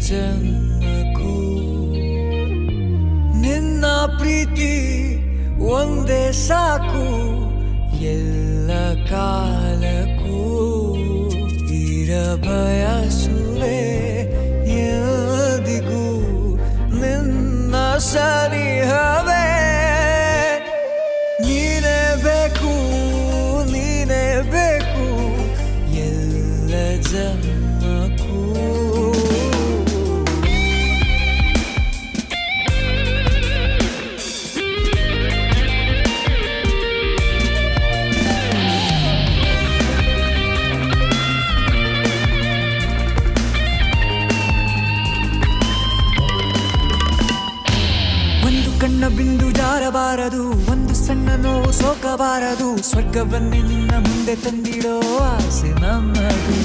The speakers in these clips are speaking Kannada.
ಜನ್ಮಕ್ಕೂ ನಿನ್ನ ಪ್ರೀತಿ ಒಂದೇ ಸಾಕು ಎಲ್ಲ ಕಾಲಕ್ಕೂ ಇರಬಯಸುವೆ ಎಂದಿಗೂ ನಿನ್ನ ಸನಿಹವೇ ನೀನೇ ಬೇಕು ನೀನೇ ಬೇಕು ಎಲ್ಲ ಜನ್ಮಕ್ಕೂ ಕಣ್ಣ ಬಿಂದು ಜಾರಬಾರದು ಒಂದು ಸಣ್ಣ ನೋವು ಸೋಕಬಾರದು ಸ್ವರ್ಗವನ್ನೇ ನಿನ್ನ ಮುಂದೆ ತಂದಿಡೋ ಆಸೆ ನಮ್ಮದು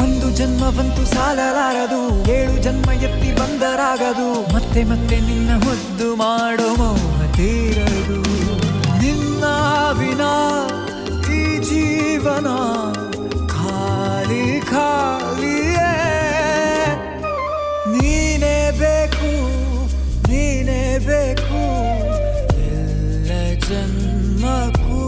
ಒಂದು ಜನ್ಮವಂತೂ ಸಾಲಲಾರದು 7 ಜನ್ಮ ಎತ್ತಿ ಬಂದರಾಗದು ಮತ್ತೆ ಮತ್ತೆ ನಿನ್ನ ಮುದ್ದು ಮಾಡೋ ಮೋಹ ತೀರದು ನಿನ್ನ ವಿನಾ ಈ ಜೀವನ ಖಾಲಿ ಖಾಲಿಯೇ ನೀನೇ ಬೇಕು ನೀನೇ ಬೇಕು ಎಲ್ಲ ಜನ್ಮಕ್ಕೂ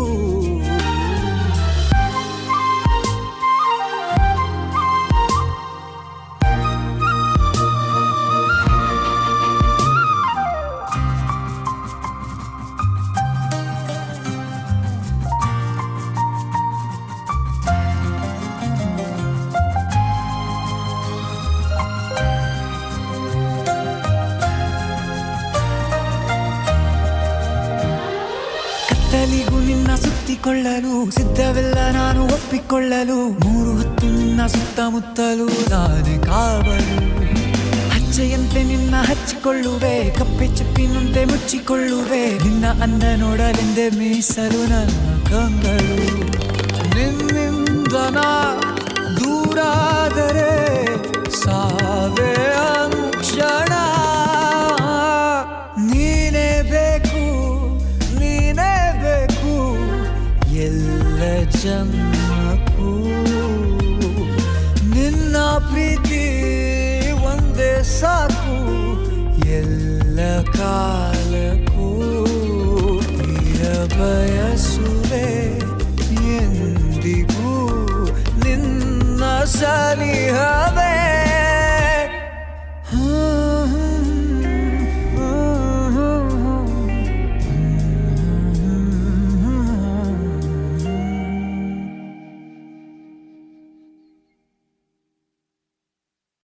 ಕತ್ತಲಿಗೂ ನಿನ್ನ ಸುತ್ತಿಕೊಳ್ಳಲು ಸಿದ್ಧವೆಲ್ಲ ನಾನು ಒಪ್ಪಿಕೊಳ್ಳಲು 3 ಹೊತ್ತು ನಿನ್ನ ಸುತ್ತಮುತ್ತಲು ನಾನೇ ಕಾವಲು ಹಚ್ಚೆಯಂತೆ ನಿನ್ನ ಹಚ್ಚಿಕೊಳ್ಳುವೆ ಕಪ್ಪೆ ಚುಪ್ಪಿನಂತೆ ಮುಚ್ಚಿಕೊಳ್ಳುವೆ ನಿನ್ನ ಅಂದ ನೋಡಲೆಂದೇ ಮೀಸಲು ನನ್ನ ಕಂಗಳು ನಿನ್ನಿಂದ ನಾ ದೂರಾದರೆ ಸಾವೇ ಅನುಕ್ಷಣ ನೀನೇ ಬೇಕು ನೀನೇ ಬೇಕು ಎಲ್ಲ ಜನ್ಮಕ್ಕೂ ನಿನ್ನ ಪ್ರೀತಿ ಒಂದೇ ಸಾಕು ಎಲ್ಲ ಕಾಲಕ್ಕೂ ಇರಬಯಸುವೆ ಎಂದಿಗೂ ನಿನ್ನ ಸನಿಹವೇ